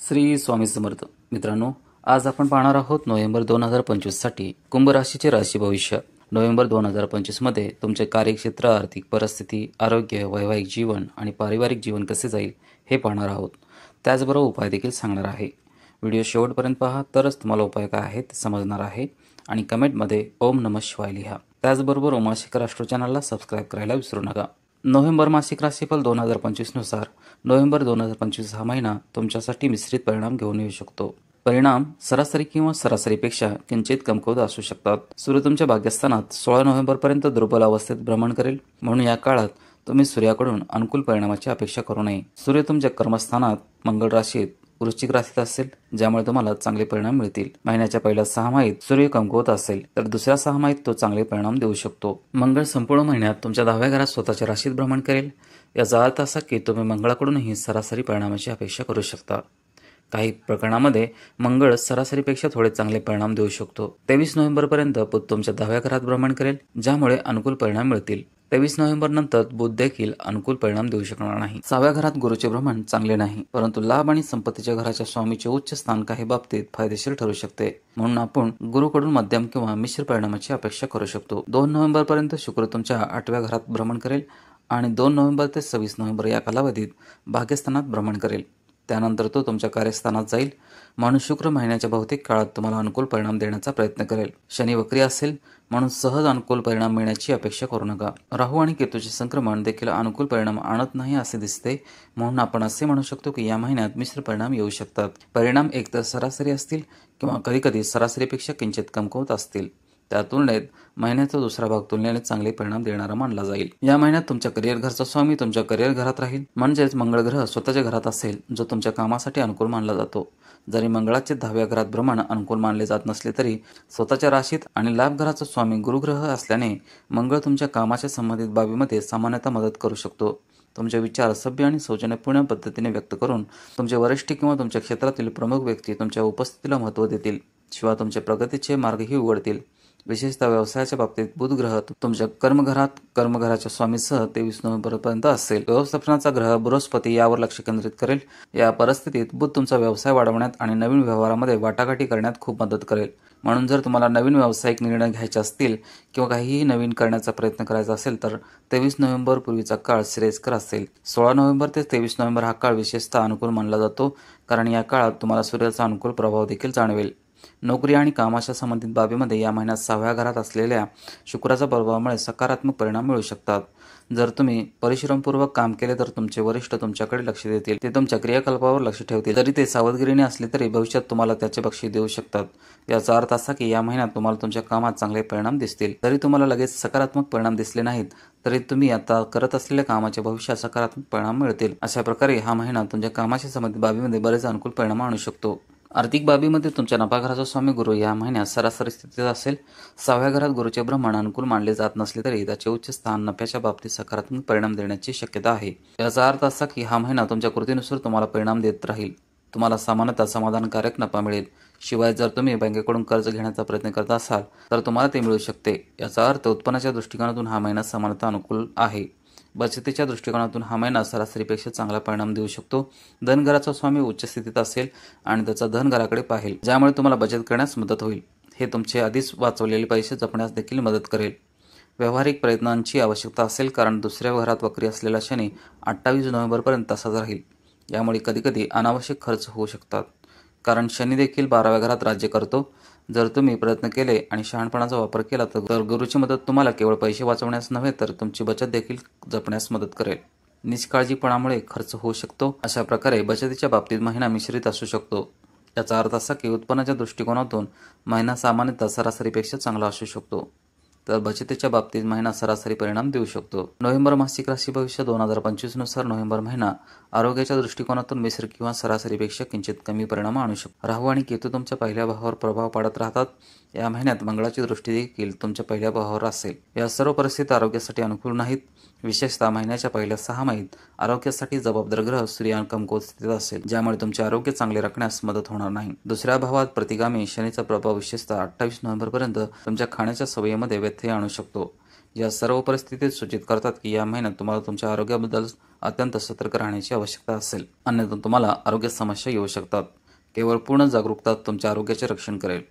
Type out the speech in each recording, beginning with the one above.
श्री स्वामी समर्थ. मित्रांनो, आज आपण पाहणार आहोत नोव्हेंबर 2025 साठी कुंभ राशीचे राशी भविष्य. नोव्हेंबर 2025 मध्ये तुमचे कार्यक्षेत्र, आर्थिक परिस्थिती, आरोग्य, वैवाहिक जीवन आणि पारिवारिक जीवन कसे जाईल हे पाहणार आहोत. त्याचबरोबर उपाय देखील सांगणार आहे. व्हिडिओ शेवटपर्यंत पहा, तरच तुम्हाला उपाय काय आहेत ते समजणार आहे. आणि कमेंटमध्ये ओम नमः शिवाय लिहा. त्याचबरोबर उमाशेखर राष्ट्र चॅनलला सबस्क्राईब करायला विसरू नका. नोव्हेंबर मासिक राशीफल 2025 नुसार नोव्हेंबर 2025 हा महिना तुमच्यासाठी मिश्रित परिणाम घेऊन येऊ शकतो. परिणाम सरासरी किंवा सरासरीपेक्षा किंचित कमकुवत असू शकतात. सूर्य तुमच्या भाग्यस्थानात 16 नोव्हेंबरपर्यंत दुर्बल अवस्थेत भ्रमण करेल, म्हणून या काळात तुम्ही सूर्याकडून अनुकूल परिणामाची अपेक्षा करू नये. सूर्य तुमच्या कर्मस्थानात मंगळ राशीत वृश्चिक राशीत असेल, ज्यामुळे तुम्हाला चांगले परिणाम मिळतील. महिन्याच्या पहिल्या 6 माहीत सूर्य कमकुवत असेल तर दुसऱ्या 6 माहीत तो चांगले परिणाम देऊ शकतो. मंगळ संपूर्ण महिन्यात तुमच्या 10व्या घरात स्वतःच्या राशीत भ्रमण करेल. याचा अर्थ असा की तुम्ही मंगळाकडूनही सरासरी परिणामाची अपेक्षा करू शकता. काही प्रकरणामध्ये मंगळ सरासरीपेक्षा थोडे चांगले परिणाम देऊ शकतो. 23 नोव्हेंबरपर्यंत बुध तुमच्या 10व्या घरात भ्रमण करेल, ज्यामुळे अनुकूल परिणाम मिळतील. 23 नोव्हेंबर नंतर बुध देखील अनुकूल परिणाम देऊ शकणार नाही. 6व्या घरात गुरुचे भ्रमण चांगले नाही, परंतु लाभ आणि संपत्तीच्या घराच्या स्वामीचे उच्च स्थान काही बाबतीत फायदेशीर ठरू शकते. म्हणून आपण गुरुकडून मध्यम किंवा मिश्र परिणामाची अपेक्षा करू शकतो. 2 नोव्हेंबरपर्यंत शुक्र तुमच्या 8व्या घरात भ्रमण करेल आणि 2 नोव्हेंबर ते 26 नोव्हेंबर या कालावधीत भाग्यस्थानात भ्रमण करेल. त्यानंतर तो तुमच्या कार्यस्थानात जाईल, म्हणून शुक्र महिन्याच्या बहुतेक काळात तुम्हाला अनुकूल परिणाम देण्याचा प्रयत्न करेल. शनी वक्री असेल, म्हणून सहज अनुकूल परिणाम मिळण्याची अपेक्षा करू नका. राहू आणि केतूचे संक्रमण देखील अनुकूल परिणाम आणत नाही असे दिसते, म्हणून आपण असे म्हणू शकतो की या महिन्यात मिश्र परिणाम येऊ शकतात. परिणाम एकतर सरासरी असतील किंवा कधीकधी सरासरीपेक्षा किंचित कमकुवत असतील. त्या तुलनेत महिन्याचा दुसरा भाग तुलनेने चांगले परिणाम देणारा मानला जाईल. या महिन्यात तुमच्या करिअर घरचा स्वामी तुमच्या करिअर घरात राहील, म्हणजेच मंगळ ग्रह स्वतःच्या घरात असेल, जो तुमच्या कामासाठी अनुकूल मानला जातो. जरी मंगळाचे 10व्या घरात भ्रमण अनुकूल मानले जात नसले तरी स्वतःच्या राशीत आणि लाभ घराचा स्वामी गुरुग्रह असल्याने मंगळ तुमच्या कामाच्या संबंधित बाबीमध्ये सामान्यतः मदत करू शकतो. तुमचे विचार सभ्य आणि सौजन्यपूर्ण पद्धतीने व्यक्त करून तुमचे वरिष्ठ किंवा तुमच्या क्षेत्रातील प्रमुख व्यक्ती तुमच्या उपस्थितीला महत्त्व देतील. शिवाय तुमचे प्रगतीचे मार्गही उघडतील. विशेषतः व्यवसायाच्या बाबतीत बुध ग्रह तुमच्या कर्मघराच्या स्वामीसह 23 नोव्हेंबरपर्यंत असेल. व्यवस्थापनाचा ग्रह बृहस्पती यावर लक्ष केंद्रित करेल. या परिस्थितीत बुध तुमचा व्यवसाय वाढवण्यात आणि नवीन व्यवहारामध्ये वाटाघाटी करण्यात खूप मदत करेल. म्हणून जर तुम्हाला नवीन व्यावसायिक निर्णय घ्यायचे असतील किंवा काहीही नवीन करण्याचा प्रयत्न करायचा असेल तर 23 नोव्हेंबर पूर्वीचा काळ श्रेयस्कर असेल. 16 नोव्हेंबर ते 23 नोव्हेंबर हा काळ विशेषतः अनुकूल मानला जातो, कारण या काळात तुम्हाला सूर्याचा अनुकूल प्रभाव देखील जाणवेल. नोकरी आणि कामाच्या संबंधित बाबीमध्ये या महिन्यात 6व्या घरात असलेल्या शुक्राच्या प्रभावामुळे सकारात्मक परिणाम मिळू शकतात. जर तुम्ही परिश्रमपूर्वक काम केले तर तुमचे वरिष्ठ तुमच्याकडे लक्ष देतील. ते तुमच्या क्रियाकल्पावर लक्ष ठेवतील. जरी ते सावधगिरीने असले तरी भविष्यात तुम्हाला त्याचे बक्षीस देऊ शकतात. याचा अर्थ असा की या महिन्यात तुम्हाला तुमच्या कामात चांगले परिणाम दिसतील. जरी तुम्हाला लगेच सकारात्मक परिणाम दिसले नाहीत तरी तुम्ही आता करत असलेल्या कामाच्या भविष्यात सकारात्मक परिणाम मिळतील. अशा प्रकारे हा महिना तुमच्या कामाच्या संबंधित बाबीमध्ये बरेच अनुकूल परिणाम आणू शकतो. आर्थिक बाबीमध्ये तुमच्या नफा घराचा स्वामी गुरु या महिन्यात सरासरी स्थितीत असेल. 6व्या घरात गुरुचे भ्रमण अनुकूल मानले जात नसले तरी त्याचे उच्च स्थान नफ्याच्या बाबतीत सकारात्मक परिणाम देण्याची शक्यता आहे. याचा अर्थ असा की हा महिना तुमच्या कृतीनुसार तुम्हाला परिणाम देत राहील. तुम्हाला सामान्यतः समाधानकारक नफा मिळेल. शिवाय जर तुम्ही बँकेकडून कर्ज घेण्याचा प्रयत्न करत असाल तर तुम्हाला ते मिळू शकते. याचा अर्थ उत्पन्नाच्या दृष्टिकोनातून हा महिना सामान्यतः अनुकूल आहे. बचतीच्या दृष्टिकोनातून हा महिना सरासरीपेक्षा चांगला परिणाम देऊ शकतो. धनघराचा स्वामी उच्च स्थितीत असेल आणि त्याचा धनघराकडे पाहेल, ज्यामुळे तुम्हाला बचत करण्यास मदत होईल. हे तुमचे आधीच वाचवलेले पैसे जपण्यास देखील मदत करेल. व्यावहारिक प्रयत्नांची आवश्यकता असेल, कारण दुसऱ्या घरात वक्री असलेला शनी 28 नोव्हेंबरपर्यंत तसाच राहील. यामुळे कधीकधी अनावश्यक खर्च होऊ शकतात, कारण शनी देखील 12व्या घरात राज्य करतो. जर तुम्ही प्रयत्न केले आणि शहाणपणाचा वापर केला तर गुरुची मदत तुम्हाला केवळ पैसे वाचवण्यास नव्हे तर तुमची बचत देखील जपण्यास मदत करेल. निष्काळजीपणामुळे खर्च होऊ शकतो. अशा प्रकारे बचतीच्या बाबतीत महिना मिश्रित असू शकतो. याचा अर्थ असा की उत्पन्नाच्या दृष्टिकोनातून महिना सामान्यतः सरासरीपेक्षा चांगला असू शकतो, तर बचतीच्या बाबतीत महिना सरासरी परिणाम देऊ शकतो. नोव्हेंबर मासिक राशी भविष्य 2025 नुसार नोव्हेंबर महिना आरोग्याच्या दृष्टिकोनातून मिश्र किंवा सरासरीपेक्षा किंचित कमी परिणाम आणू शकतो. राहू आणि केतू तुमच्या पहिल्या भावावर प्रभाव पाडत राहतात. या महिन्यात मंगळाची दृष्टी देखील तुमच्या पहिल्या भावावर असेल. या सर्व परिस्थिती आरोग्यासाठी अनुकूल नाहीत. विशेषतः महिन्याच्या पहिल्या 6 माहीत आरोग्यासाठी जबाबदार ग्रह सूर्य कमकुवत स्थितीत असेल, ज्यामुळे तुमचे आरोग्य चांगले राखण्यास मदत होणार नाही. दुसऱ्या भावात प्रतिगामी शनीचा प्रभाव विशेषतः 28 नोव्हेंबरपर्यंत तुमच्या खाण्याच्या सवयीमध्ये व्यत्यय आणू शकतो. या सर्व परिस्थितीत सूचित करतात की या महिन्यात तुम्हाला तुमच्या आरोग्याबद्दल अत्यंत सतर्क राहण्याची आवश्यकता असेल, अन्यथा तुम्हाला आरोग्य समस्या येऊ शकतात. केवळ पूर्ण जागरूकता तुमच्या आरोग्याचे रक्षण करेल.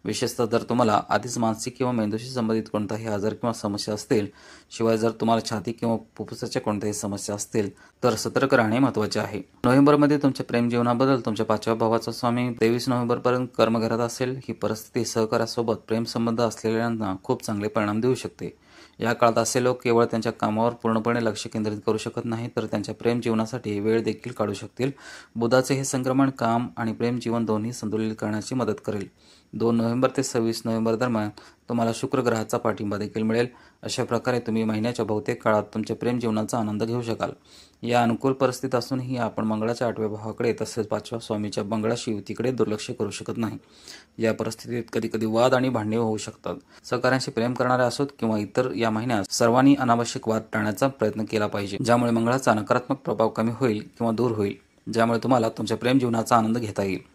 विशेषतः जर तुम्हाला आधीच मानसिक किंवा मेंदूशी संबंधित कोणताही आजार किंवा समस्या असतील, शिवाय जर तुम्हाला छाती किंवा फुफ्फुसाच्या कोणत्याही समस्या असतील, तर सतर्क राहणे महत्त्वाचे आहे. नोव्हेंबरमध्ये तुमच्या प्रेम जीवनाबद्दल तुमच्या 5व्या भावाचा स्वामी 23 नोव्हेंबरपर्यंत कर्मघरात असेल. ही परिस्थिती सहकार्यासोबत प्रेमसंबंध असलेल्यांना खूप चांगले परिणाम देऊ शकते. या काळात असे लोक केवळ त्यांच्या कामावर पूर्णपणे लक्ष केंद्रित करू शकत नाही, तर त्यांच्या प्रेम जीवनासाठी वेळ देखील काढू शकतील. बुधाचे हे संक्रमण काम आणि प्रेम जीवन दोन्ही संतुलित करण्याची मदत करेल. 2 नोव्हेंबर ते 26 नोव्हेंबर दरम्यान तुम्हाला शुक्र ग्रहाचा पाठिंबा देखील मिळेल. अशा प्रकारे तुम्ही महिन्याच्या बहुतेक काळात तुमच्या प्रेम जीवनाचा आनंद घेऊ शकाल. या अनुकूल परिस्थितीत असूनही आपण मंगळाच्या 8व्या भावाकडे तसेच 5व्या स्वामीच्या मंगळाशी युतीकडे दुर्लक्ष करू शकत नाही. या परिस्थितीत कधीकधी वाद आणि भांडणे होऊ शकतात. सहकाऱ्यांशी प्रेम करणारे असोत किंवा इतर, या महिन्यात सर्वांनी अनावश्यक वाद टाळण्याचा प्रयत्न केला पाहिजे, ज्यामुळे मंगळाचा नकारात्मक प्रभाव कमी होईल किंवा दूर होईल, ज्यामुळे तुम्हाला तुमच्या प्रेम जीवनाचा आनंद घेता येईल.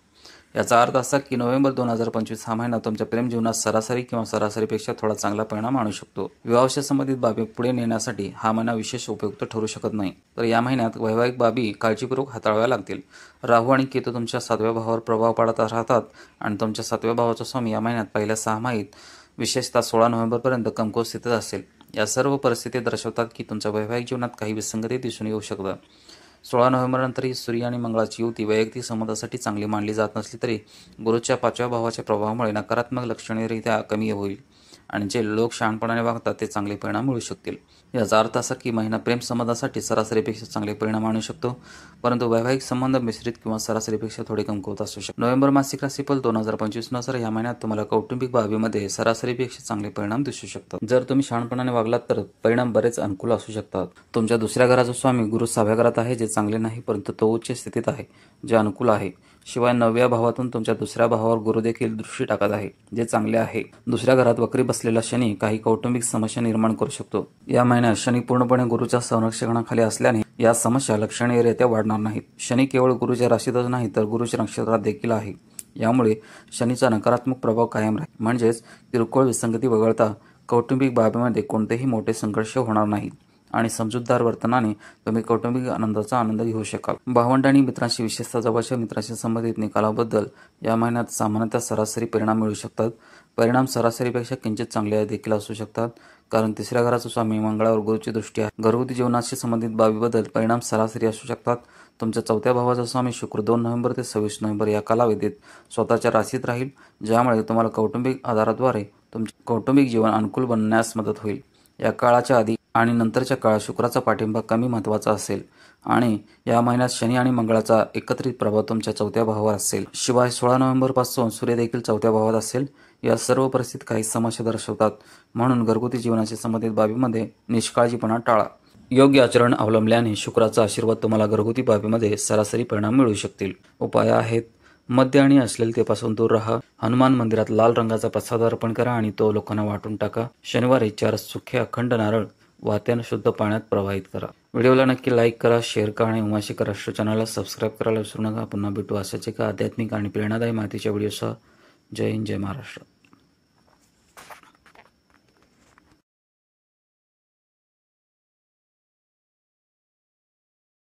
याचा अर्थ असा की नोव्हेंबर 2025 हा महिना तुमच्या प्रेम जीवनात सरासरी किंवा सरासरीपेक्षा थोडा चांगला परिणाम आणू शकतो. विवाहाशी संबंधित बाबी पुढे नेण्यासाठी हा महिना विशेष उपयुक्त ठरू शकत नाही, तर या महिन्यात वैवाहिक बाबी काळजीपूर्वक हाताळाव्या लागतील. राहू आणि केतू तुमच्या 7व्या भावावर प्रभाव पाडत राहतात आणि तुमच्या 7व्या भावाचा स्वामी या महिन्यात पहिल्या 6 माहीत विशेषतः 16 नोव्हेंबरपर्यंत कमकुवत स्थितीत असेल. या सर्व परिस्थिती दर्शवतात की तुमच्या वैवाहिक जीवनात काही विसंगती दिसून येऊ शकतात. 16 नोव्हेंबरनंतरही सूर्य आणि मंगळाची युती वैयक्तिक संबंधासाठी चांगली मानली जात नसली तरी गुरूच्या 5व्या भावाच्या प्रभावामुळे नकारात्मक लक्षणीयरित्या कमी होईल आणि जे लोक शहाणपणाने वागतात ते चांगले परिणाम मिळू शकतील. याचा अर्थ असा की महिना प्रेम संबंधासाठी सरासरीपेक्षा चांगले परिणाम आणू शकतो, परंतु वैवाहिक संबंध मिश्रित किंवा सरासरीपेक्षा थोडे कमकुवत असू शकतात. नोव्हेंबर मासिक राशीफल 2025 नुसार या महिन्यात तुम्हाला कौटुंबिक बाबीमध्ये सरासरीपेक्षा चांगले परिणाम दिसू शकतात. जर तुम्ही शहाणपणाने वागलात तर परिणाम बरेच अनुकूल असू शकतात. तुमच्या 2ऱ्या घराचा स्वामी गुरु 6व्या घरात आहे, जे चांगले नाही, परंतु तो उच्च स्थितीत आहे, जे अनुकूल आहे. शिवाय 9व्या भावातून तुमच्या 2ऱ्या भावावर गुरु देखील दृष्टी टाकत आहे, जे चांगले आहे. 2ऱ्या घरात वक्री बसलेला शनी काही कौटुंबिक समस्या निर्माण करू शकतो. या महिन्यात शनी पूर्णपणे गुरुच्या संरक्षणाखाली असल्याने या समस्या लक्षणीयरित्या वाढणार नाहीत. शनी केवळ गुरुच्या राशीतच नाही तर गुरुच्या नक्षत्रात देखील आहे. यामुळे शनीचा नकारात्मक प्रभाव कायम राहील. म्हणजेच किरकोळ विसंगती वगळता कौटुंबिक बाबीमध्ये कोणतेही मोठे संघर्ष होणार नाहीत आणि समजूतदार वर्तनाने तुम्ही कौटुंबिक आनंदाचा आनंद घेऊ शकाल. भावंड आणि मित्रांशी, विशेषतः जवळच्या मित्रांशी संबंधित निकालाबद्दल या महिन्यात सामान्यतः सरासरी परिणाम मिळू शकतात. परिणाम सरासरीपेक्षा किंचित चांगले देखील असू शकतात, कारण 3ऱ्या घराचा स्वामी मंगळावर गुरुची दृष्टी आहे. घरगुती जीवनाशी संबंधित बाबीबद्दल परिणाम सरासरी असू शकतात. तुमच्या 4थ्या भावाचा स्वामी शुक्र 2 नोव्हेंबर ते 26 नोव्हेंबर या कालावधीत स्वतःच्या राशीत राहील, ज्यामुळे तुम्हाला कौटुंबिक आधाराद्वारे तुमचे कौटुंबिक जीवन अनुकूल बनण्यास मदत होईल. या काळाच्या आधी आणि नंतरच्या काळात शुक्राचा पाठिंबा कमी महत्त्वाचा असेल आणि या महिन्यात शनी आणि मंगळाचा एकत्रित प्रभाव तुमच्या 4थ्या भावावर असेल. शिवाय 16 नोव्हेंबरपासून सूर्य देखील 4थ्या भावात असेल. या सर्व परिस्थितीत काही समस्या दर्शवतात, म्हणून घरगुती जीवनाशी संबंधित बाबीमध्ये निष्काळजीपणा टाळा. योग्य आचरण अवलंबल्याने शुक्राचा आशीर्वाद तुम्हाला घरगुती बाबीमध्ये सरासरी परिणाम मिळू शकतील. उपाय आहेत: मद्य आणि अश्लीलतेपासून दूर राहा. हनुमान मंदिरात लाल रंगाचा प्रसाद अर्पण करा आणि तो लोकांना वाटून टाका. शनिवारी 4 सुखे अखंड नारळ वात्यानं शुद्ध पाण्यात प्रवाहित करा. व्हिडिओला नक्की लाईक करा, शेअर करा आणि उमाशिखर राष्ट्र चॅनलला सबस्क्राईब करायला विसरू नका. पुन्हा भेटू अशाच एका आध्यात्मिक आणि प्रेरणादायी माहितीच्या व्हिडिओसह. जय हिंद, जय महाराष्ट्र.